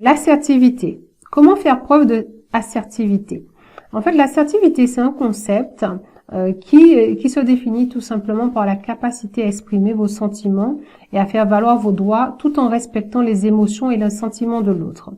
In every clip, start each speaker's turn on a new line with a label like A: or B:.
A: L'assertivité. Comment faire preuve d'assertivité? En fait, l'assertivité, c'est un concept qui se définit tout simplement par la capacité à exprimer vos sentiments et à faire valoir vos droits tout en respectant les émotions et les sentiments de l'autre.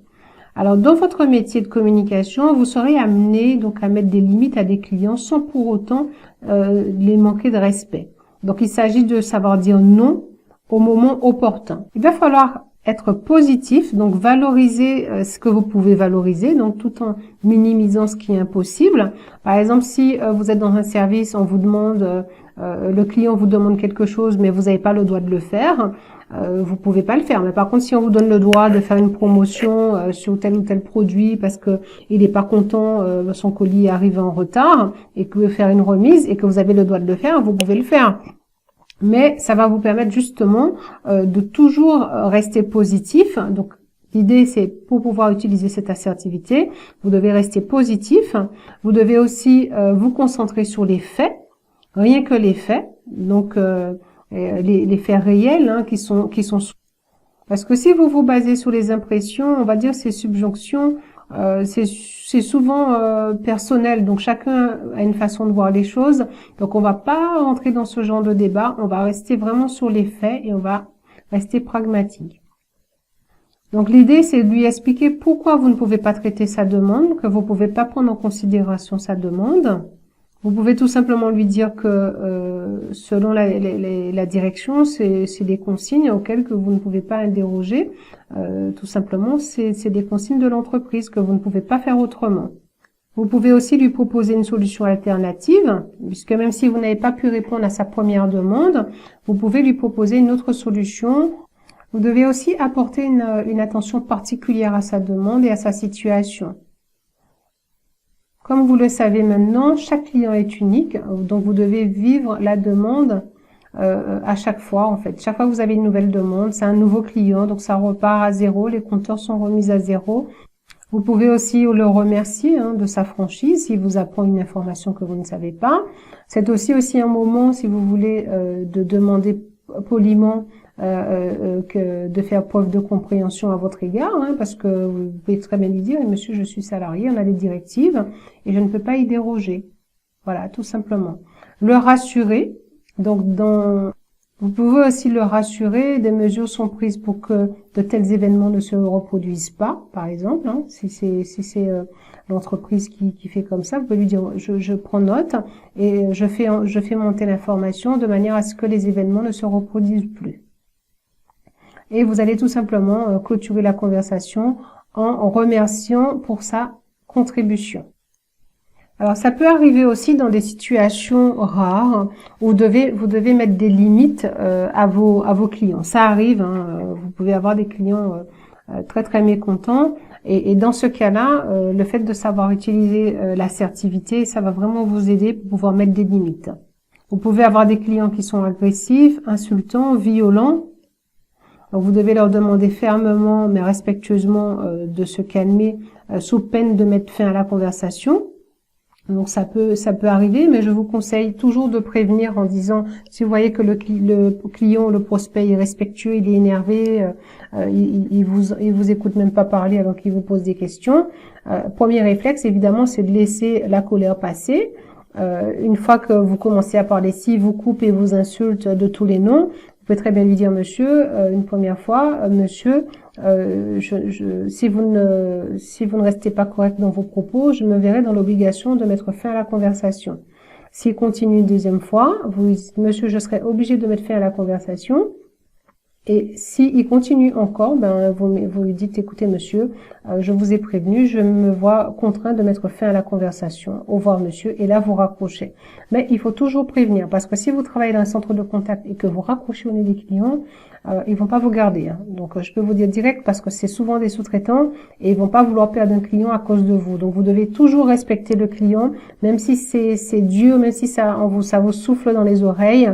A: Alors, dans votre métier de communication, vous serez amené donc à mettre des limites à des clients sans pour autant les manquer de respect. Donc, il s'agit de savoir dire non au moment opportun. Il va falloir être positif, donc valoriser ce que vous pouvez valoriser, donc tout en minimisant ce qui est impossible. Par exemple, si vous êtes dans un service, on vous demande, le client vous demande quelque chose, mais vous n'avez pas le droit de le faire, vous pouvez pas le faire. Mais par contre, si on vous donne le droit de faire une promotion sur tel ou tel produit parce que il est pas content, son colis arrive en retard et que vous voulez faire une remise et que vous avez le droit de le faire, vous pouvez le faire. Mais ça va vous permettre justement de toujours rester positif. Donc, l'idée, c'est pour pouvoir utiliser cette assertivité, vous devez rester positif. Vous devez aussi vous concentrer sur les faits, rien que les faits. Donc, les faits réels hein, qui sont. Parce que si vous vous basez sur les impressions, on va dire ces subjonctions, c'est souvent personnel, donc chacun a une façon de voir les choses. Donc on va pas rentrer dans ce genre de débat, on va rester vraiment sur les faits et on va rester pragmatique. Donc l'idée c'est de lui expliquer pourquoi vous ne pouvez pas traiter sa demande, que vous pouvez pas prendre en considération sa demande. Vous pouvez tout simplement lui dire que selon la direction, c'est des consignes auxquelles que vous ne pouvez pas déroger. Tout simplement, c'est des consignes de l'entreprise que vous ne pouvez pas faire autrement. Vous pouvez aussi lui proposer une solution alternative, puisque même si vous n'avez pas pu répondre à sa première demande, vous pouvez lui proposer une autre solution. Vous devez aussi apporter une attention particulière à sa demande et à sa situation. Comme vous le savez maintenant, chaque client est unique, donc vous devez vivre la demande à chaque fois en fait. Chaque fois que vous avez une nouvelle demande, c'est un nouveau client, donc ça repart à zéro, les compteurs sont remis à zéro. Vous pouvez aussi le remercier de sa franchise s'il vous apprend une information que vous ne savez pas. C'est aussi un moment, si vous voulez, de demander poliment de faire preuve de compréhension à votre égard, parce que vous pouvez très bien lui dire, monsieur, je suis salarié, on a des directives et je ne peux pas y déroger. Voilà, tout simplement. Le rassurer, donc vous pouvez aussi le rassurer, des mesures sont prises pour que de tels événements ne se reproduisent pas, par exemple, si c'est l'entreprise qui fait comme ça, vous pouvez lui dire je prends note et je fais monter l'information de manière à ce que les événements ne se reproduisent plus. Et vous allez tout simplement clôturer la conversation en remerciant pour sa contribution. Alors, ça peut arriver aussi dans des situations rares où vous devez mettre des limites à vos clients. Ça arrive, vous pouvez avoir des clients très très mécontents. Et dans ce cas-là, le fait de savoir utiliser l'assertivité, ça va vraiment vous aider pour pouvoir mettre des limites. Vous pouvez avoir des clients qui sont agressifs, insultants, violents. Donc vous devez leur demander fermement mais respectueusement de se calmer sous peine de mettre fin à la conversation. Donc ça peut arriver, mais je vous conseille toujours de prévenir en disant, si vous voyez que le client, le prospect est respectueux, il est énervé, il vous écoute même pas parler alors qu'il vous pose des questions. Premier réflexe, évidemment, c'est de laisser la colère passer. Une fois que vous commencez à parler, si vous coupe et vous insulte de tous les noms, vous pouvez très bien lui dire, monsieur, une première fois, monsieur, si vous ne restez pas correct dans vos propos, je me verrai dans l'obligation de mettre fin à la conversation. S'il continue une deuxième fois, vous dites, monsieur, je serai obligé de mettre fin à la conversation. Et s'il continue encore, vous lui dites, écoutez monsieur, je vous ai prévenu, je me vois contraint de mettre fin à la conversation. Au revoir monsieur, et là vous raccrochez. Mais il faut toujours prévenir, parce que si vous travaillez dans un centre de contact et que vous raccrochez au nez des clients, ils vont pas vous garder. Donc je peux vous dire direct, parce que c'est souvent des sous-traitants, et ils vont pas vouloir perdre un client à cause de vous. Donc vous devez toujours respecter le client, même si c'est dur, même si ça vous souffle dans les oreilles.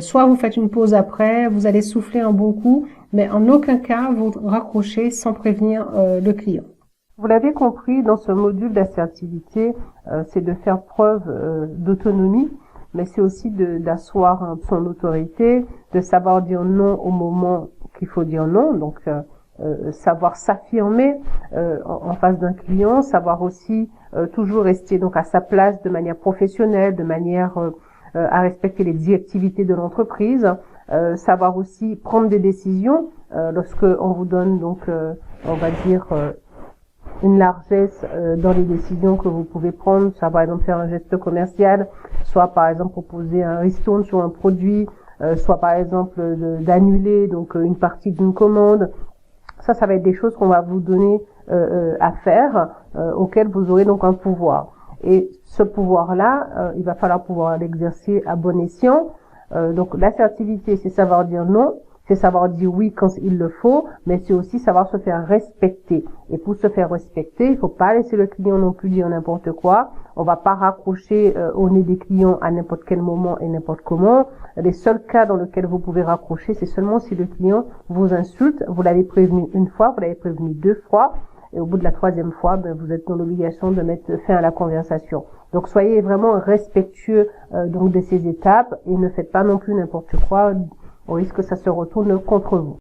A: Soit vous faites une pause après, vous allez souffler un bon coup, mais en aucun cas vous raccrochez sans prévenir le client. Vous l'avez compris, dans ce module d'assertivité, c'est de faire preuve d'autonomie, mais c'est aussi d'asseoir son autorité, de savoir dire non au moment qu'il faut dire non. Donc
B: savoir s'affirmer en face d'un client, savoir aussi toujours rester donc à sa place de manière professionnelle, de manière à respecter les directivités de l'entreprise, savoir aussi prendre des décisions lorsque on vous donne donc on va dire une largesse dans les décisions que vous pouvez prendre, soit par exemple faire un geste commercial, soit par exemple proposer un ristourne sur un produit, soit par exemple d'annuler donc une partie d'une commande. Ça va être des choses qu'on va vous donner à faire, auxquelles vous aurez donc un pouvoir. Et ce pouvoir-là, il va falloir pouvoir l'exercer à bon escient. Donc l'assertivité, c'est savoir dire non, c'est savoir dire oui quand il le faut, mais c'est aussi savoir se faire respecter. Et pour se faire respecter, il faut pas laisser le client non plus dire n'importe quoi. On va pas raccrocher au nez des clients à n'importe quel moment et n'importe comment. Les seuls cas dans lesquels vous pouvez raccrocher, c'est seulement si le client vous insulte. Vous l'avez prévenu une fois, vous l'avez prévenu deux fois, et au bout de la troisième fois, vous êtes dans l'obligation de mettre fin à la conversation. Donc soyez vraiment respectueux donc de ces étapes et ne faites pas non plus n'importe quoi, au risque que ça se retourne contre vous.